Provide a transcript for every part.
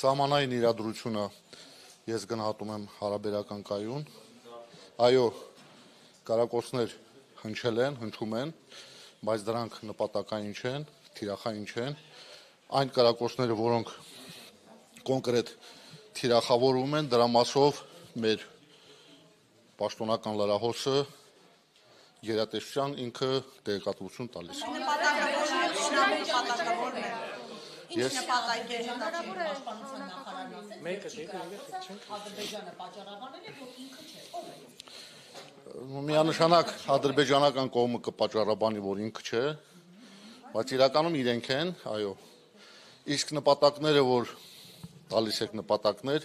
Սահմանային իրադրությունը ես գնահատում եմ հարաբերական կայուն, այո, կարակոսներ հնչել են, հնչում են, բայց դրանք նպատակային չեն, թիրախային չեն, այն կարակոսները, որոնք կոնկրետ թիրախավորում են, դրա մասով մեր պաշտոնական լրահոսը գերատեսչության ինքը տեղեկատվություն տալիս է։ Ես Պաշտպանության նախարարն Ադրբեջանը պատճառաբանել է, որ ինքը չէ։ Միանշանակ ադրբեջանական կողմը կպատճառաբանի, որ ինքը չէ, բայց իրականում իրենք են, այո։ Իսկ նպատակները, որ տալիս եք նպատակներ,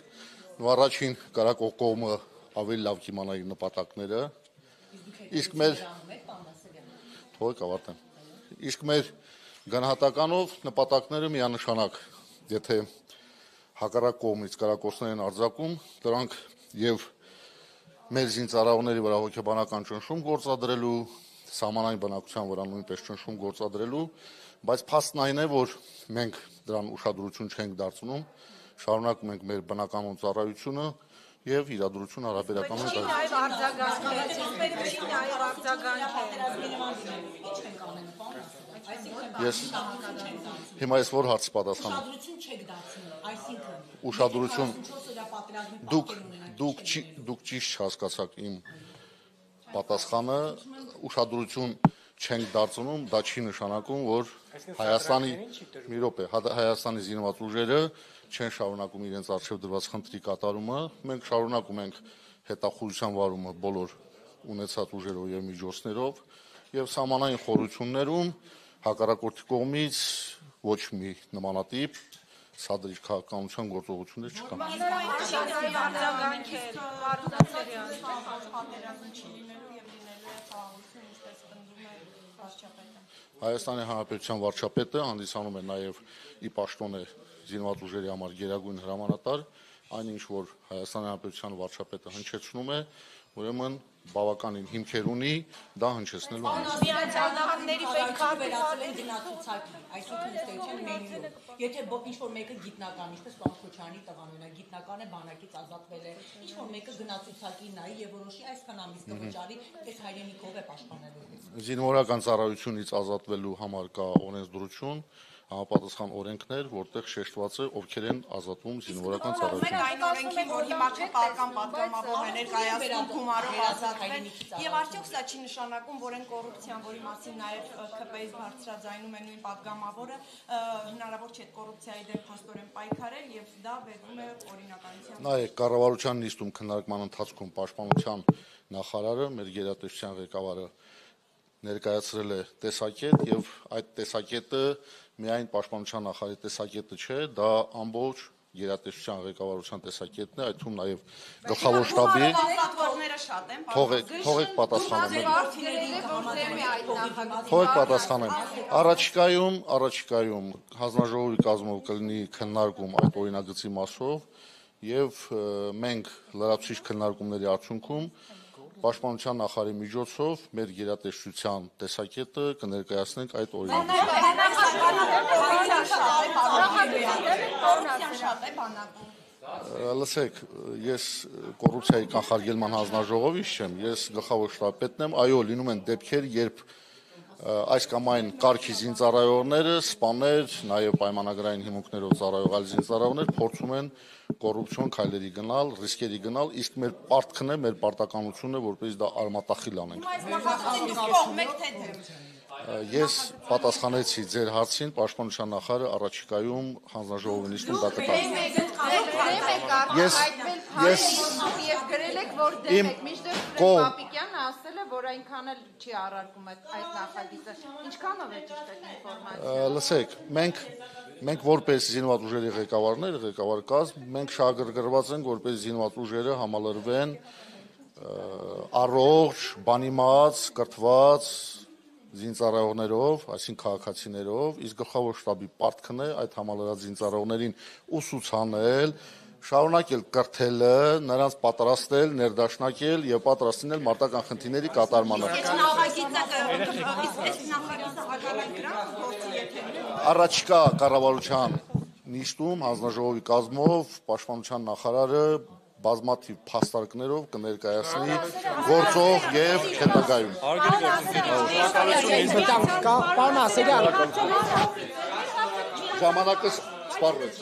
առաջին կարակող կողմը ավելի լավ կիմանա իր նպատակները, իսկ մեր գնահատականով նպատակները միանշանակ, եթե հակառակ կողմից կարակոսներ են արձակում, դրանք եւ մեր զինծառայողների վրա հոգեբանական ճնշում գործադրելու, սահմանային բնակության վրա նույնպես ճնշում գործադրելու, բայց փաստն այն է, որ մենք դրան ուշադրություն չենք դարձնում, շարունակում ենք մեր բնականոն ծառայությունը եւ իրադրություն հարաբերական Հիմա ես որ հարց պատասխանեմ։ Ուշադրություն դուք ճիշտ չհասկացաք իմ պատասխանը, ուշադրություն չենք դարձնում, դա չի նշանակում, որ Հայաստանի զինված ուժերը չեն շարունակում իրենց արժեվ դրված խնդրի կատարումը, մենք շարունակում ենք հետախուզության վարումը բոլոր ունեցած ուժերով եւ միջոցներով եւ սահմանային խորություններում հակառակորդի կողմից ոչ մի նմանատիպ սադրիչ քաղաքականության գործողություններ չկան։ Հայաստանի Հանրապետության վարչապետը հանդիսանում է նաեւ ի պաշտոն է զինված ուժերի համար գերագույն հրամանատար, այն ինչ որ Հայաստանի Հանրապետության վարչապետը հնչեցնում է, ուրեմն բավականին հիմքեր ունի դա հնչեցնելու Եթե ինչ-որ մեկը գիտնական, ինչպես Պամփոչյանի տղան ունի, գիտնականը բանակից ազատվել է, ինչ-որ մեկը գնացուցակի նայի եւ որոշի այսքան ամիս կվճարի, այս հայրենիքով է պաշտպանելու։ Զինվորական ծառայությունից ազատվելու համար կա օրենսդրություն, համապատասխան օրենքներ, որտեղ շեշտված է ովքեր են ազատվում զինվորական ծառայությունից։ Այն օրենքին, որ հիմա քպական պատգամավորն է ներկայացնում գումարով ազատվել, եւ արդյոք սա չի նշանակում, որ այն կոռուպցիան, որի մասին նաեւ ՔՊ-ից բարձրաձայնում է նույն պատգամավորը, հնարավոր չէ այդ կոռուպցիայի դեմ փաստորեն պայքարել եւ դա բերվում է օրինականության։ Նայեք, կառավարության նիստում քննարկման ընթացքում պաշտպանության նախարարը, մեր գերատեսչության ղեկավարը ներկայացրել է տեսակետ եւ այդ տեսակետը միայն պաշտպանության նախարարի տեսակետը չէ, դա ամբողջ գերատեսչության ղեկավարության տեսակետն է, այդ թվում նաեւ գլխավոր շտաբի թողեք պատասխանեմ։ Առաջիկայում հանձնաժողովի կազմով կլինի քննարկում այդ օրինագծի մասով եւ մենք լրացուցիչ քննարկումների արդյունքում Պաշտպանության նախարարի միջոցով մեր գերատեսչության տեսակետը կներկայացնենք այդ օրինագծում։ Լսեք, ես կոռուպցիայի կանխարգելման հանձնաժողովից չեմ, ես գլխավոր շտաբպետն եմ, այո, լինում են դեպքեր, երբ այս կամ այն կարգի զինծառայողները, սպաներ, նաեւ պայմանագրային հիմունքներով ծառայող այլ զինծառայողներ փորձում են կոռուպցիոն քայլերի գնալ, ռիսկերի գնալ, իսկ մեր պարտքն է, մեր պարտականությունն է, որպես դա արմատախիլ անենք։ Ես պատասխանեցի ձեր հարցին, պաշտպանության նախարարը առաջիկայում հանձնաժողովի նիստում դա կտա։ Եվ գրել եք, որ դեմ եք, մինչդեռ Պապիկյանը ասել է, որ այնքան էլ չի առարկում այդ նախագիծը։ Ինչքանով է ճիշտ այդ ինֆորմացիան։ Լսեք, մենք որպես զինված ուժերի ղեկավարներ, ղեկավար կազմ, մենք շահագրգռված ենք, որպես զինված ուժերը համալրվեն առողջ, բանիմաց, կրթված զինծառայողներով, այսինքն քաղաքացիներով, իսկ գլխավոր շտաբի պարտքն է այդ համալրած զինծառայողներին ուսուցանել, շարունակել կրթելը, նրանց պատրաստել, ներդաշնակել եւ պատրաստ լինել մարտական խնդիրների կատարմանը։ Առաջիկա կառավարության նիստում հանձնաժողովի կազմով պաշտպանության նախարարը բազմաթիվ փաստարկներով կներկայացնի գործող եւ հետագայում։ Պարոն Ասելյան, Ժամանակը սպառվեց։